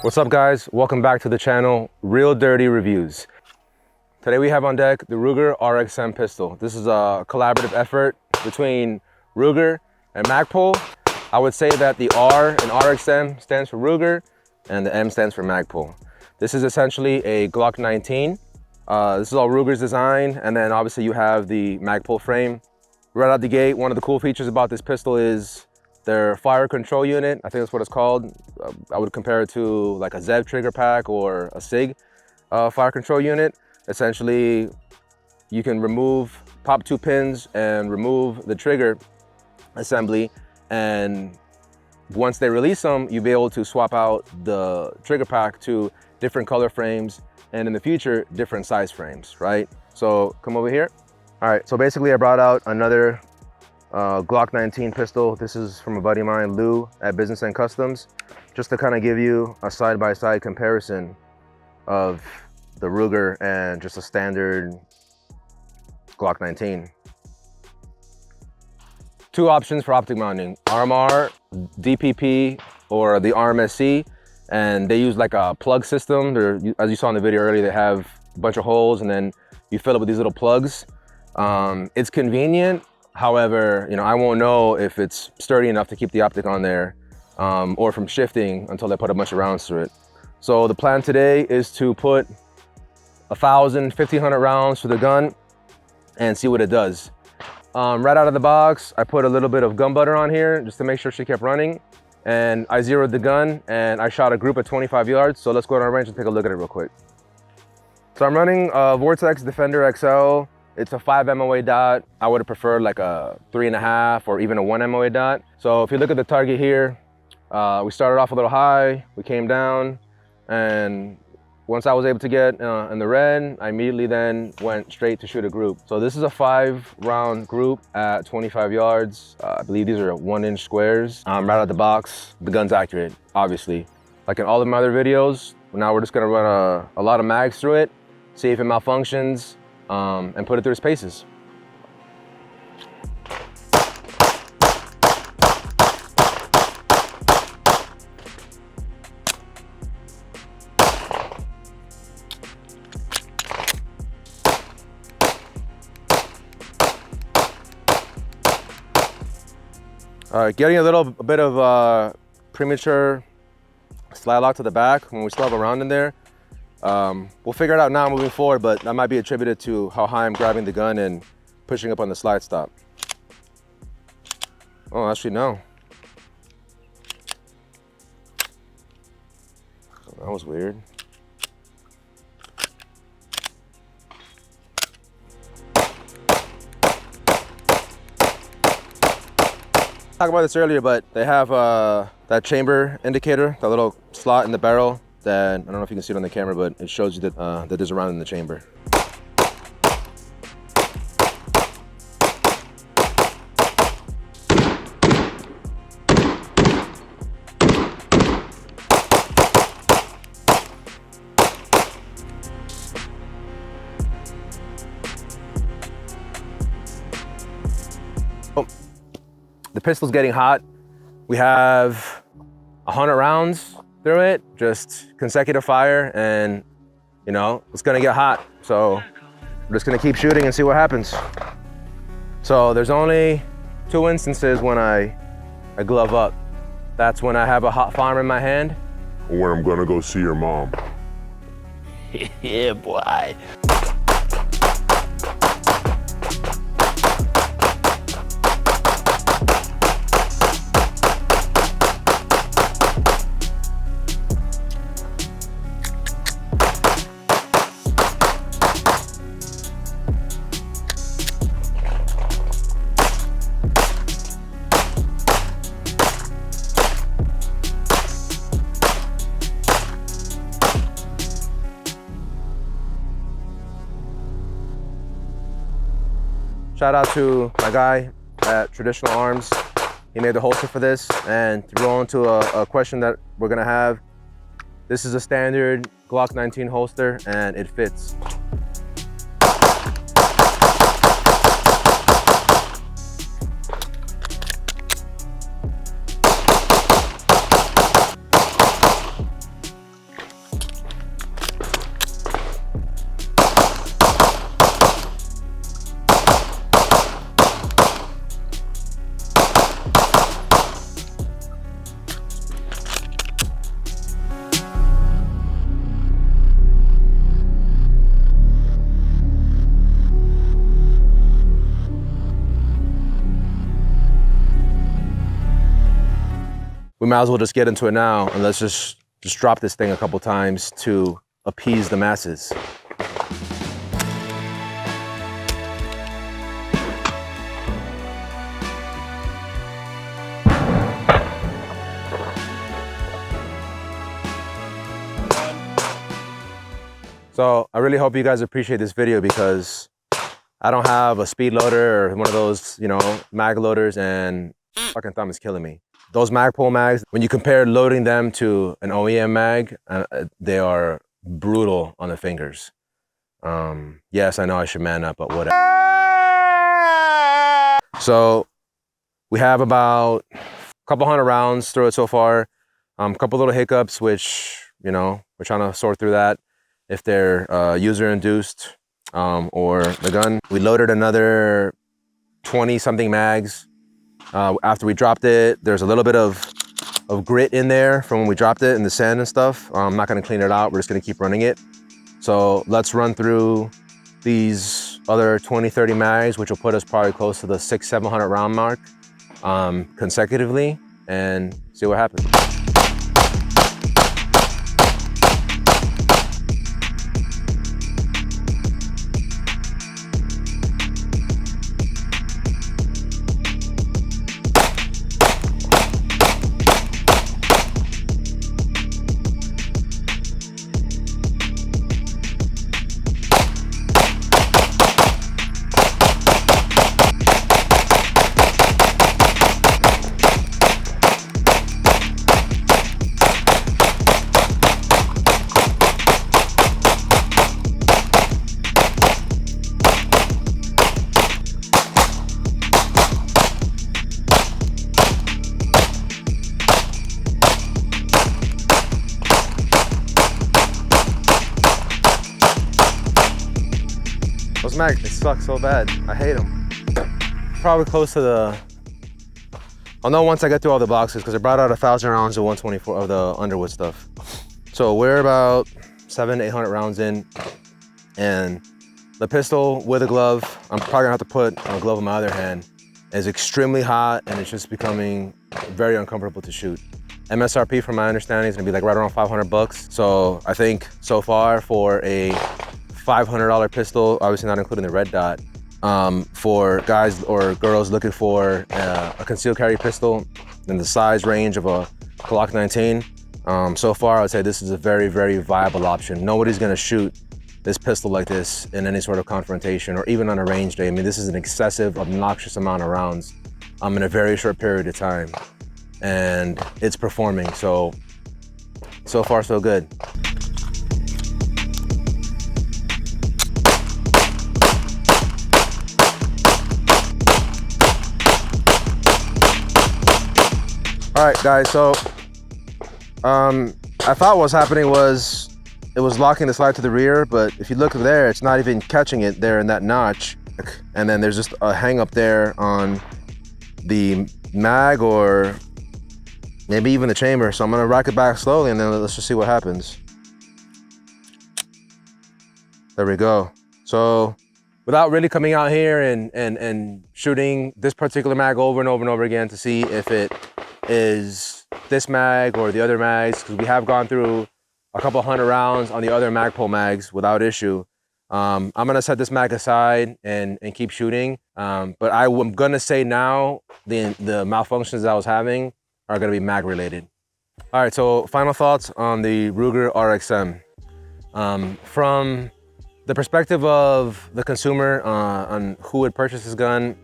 What's up guys? Welcome back to the channel, Real Dirty Reviews. Today we have on deck the Ruger RXM pistol. This is a collaborative effort between Ruger and Magpul. I would say that the R in RXM stands for Ruger and the M stands for Magpul. This is essentially a Glock 19. This is all Ruger's design, and then obviously you have the Magpul frame. Right out the gate, one of the cool features about this pistol is their fire control unit. I think that's what it's called. I would compare it to like a ZEV trigger pack or a SIG fire control unit. Essentially, you can pop 2 pins and remove the trigger assembly, and once they release them, you'll be able to swap out the trigger pack to different color frames, and in the future, different size frames, right? So come over here. All right, so basically I brought out another Glock 19 pistol. This is from a buddy of mine, Lou, at Business and Customs, just to kind of give you a side-by-side comparison of the Ruger and just a standard Glock 19. 2 options for optic mounting, RMR, DPP, or the RMSC, and they use like a plug system. As you saw in the video earlier, they have a bunch of holes and then you fill it with these little plugs. It's convenient. However, I won't know if it's sturdy enough to keep the optic on there or from shifting until they put a bunch of rounds through it. So the plan today is to put 1,000, 1,500 rounds through the gun and see what it does. Right out of the box, I put a little bit of gun butter on here just to make sure she kept running. And I zeroed the gun and I shot a group at 25 yards. So let's go to our range and take a look at it real quick. So I'm running a Vortex Defender XL. It's a 5 MOA dot. I would have preferred like a 3.5 or even a 1 MOA dot. So if you look at the target here, we started off a little high, we came down, and once I was able to get in the red, I immediately then went straight to shoot a group. So this is a 5-round group at 25 yards. I believe these are 1-inch squares. Right out of the box, the gun's accurate, obviously. Like in all of my other videos, now we're just gonna run a lot of mags through it, see if it malfunctions, and put it through its paces. All right, getting a little bit of premature slide lock to the back when we still have a round in there. We'll figure it out now moving forward, but that might be attributed to how high I'm grabbing the gun and pushing up on the slide stop. Oh, actually no. That was weird. I talked about this earlier, but they have that chamber indicator, that little slot in the barrel that, I don't know if you can see it on the camera, but it shows you that, that there's a round in the chamber. Oh, the pistol's getting hot. We have 100 rounds through it, just consecutive fire, and it's gonna get hot. So we're just gonna keep shooting and see what happens. So there's only 2 instances when I glove up. That's when I have a hot firearm in my hand, or when I'm gonna go see your mom. Yeah, boy. Shout out to my guy at Traditional Arms. He made the holster for this, and to roll into a question that we're gonna have. This is a standard Glock 19 holster and it fits. we might as well just get into it now, and let's just drop this thing a couple times to appease the masses. So I really hope you guys appreciate this video, because I don't have a speed loader or one of those, you know, mag loaders, and fucking thumb is killing me. Those Magpul mags, when you compare loading them to an OEM mag, they are brutal on the fingers. Yes, I know I should man up, but whatever. So we have about a couple hundred rounds through it so far. A couple little hiccups, which, you know, we're trying to sort through that, if they're user-induced or the gun. We loaded another 20-something mags. After we dropped it, there's a little bit of grit in there from when we dropped it in the sand and stuff. I'm not gonna clean it out, we're just gonna keep running it. So let's run through these other 20-30 mags, which will put us probably close to the 600-700 round mark consecutively, and see what happens. Those mags, they suck so bad. I hate them. Probably close to the, I'll know once I get through all the boxes, because I brought out 1,000 rounds of 124 of the Underwood stuff. So we're about 700-800 rounds in, and the pistol with a glove, I'm probably gonna have to put a glove on my other hand, is extremely hot, and it's just becoming very uncomfortable to shoot. MSRP, from my understanding, is gonna be like right around 500 bucks. So I think so far for a $500 pistol, obviously not including the red dot, for guys or girls looking for a concealed carry pistol in the size range of a Glock-19, so far I would say this is a very, very viable option. Nobody's gonna shoot this pistol like this in any sort of confrontation or even on a range day. I mean, this is an excessive, obnoxious amount of rounds in a very short period of time, and it's performing. So far so good. All right, guys, so I thought what was happening was it was locking the slide to the rear, but if you look there, it's not even catching it there in that notch. And then there's just a hang up there on the mag or maybe even the chamber. So I'm gonna rack it back slowly, and then let's just see what happens. There we go. So without really coming out here and shooting this particular mag over and over and over again to see if it is this mag or the other mags, because we have gone through a couple hundred rounds on the other Magpul mags without issue. I'm gonna set this mag aside and keep shooting. But I'm gonna say now the malfunctions that I was having are gonna be mag related. All right, so final thoughts on the Ruger RXM. From the perspective of the consumer on who would purchase this gun,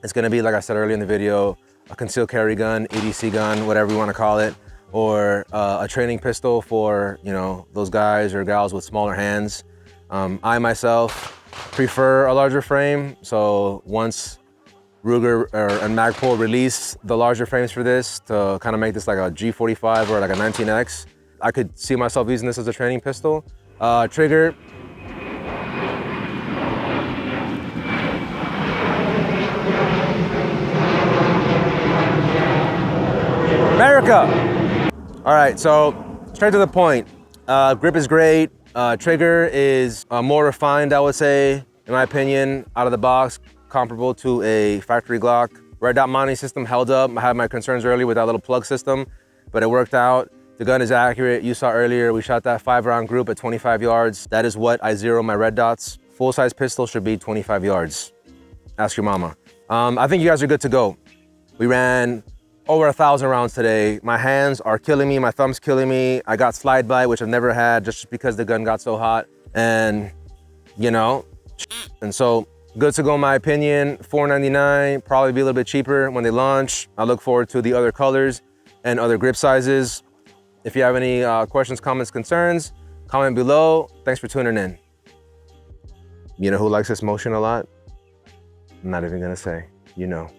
it's gonna be, like I said earlier in the video, a concealed carry gun, EDC gun, whatever you wanna call it, or a training pistol for, you know, those guys or gals with smaller hands. I myself prefer a larger frame, so once Ruger and Magpul release the larger frames for this to kind of make this like a G45 or like a 19X, I could see myself using this as a training pistol. Trigger. America! All right, so straight to the point. Grip is great. Trigger is more refined, I would say, in my opinion, out of the box, comparable to a factory Glock. Red dot mounting system held up. I had my concerns earlier with that little plug system, but it worked out. The gun is accurate. You saw earlier, we shot that 5-round group at 25 yards. That is what I zero my red dots. Full-size pistol should be 25 yards. Ask your mama. I think you guys are good to go. We ran over 1,000 rounds today. My hands are killing me, my thumbs killing me. I got slide bite, which I've never had just because the gun got so hot. And you know, and so good to go in my opinion. $4.99, probably be a little bit cheaper when they launch. I look forward to the other colors and other grip sizes. If you have any questions, comments, concerns, comment below. Thanks for tuning in. You know who likes this motion a lot? I'm not even gonna say, you know.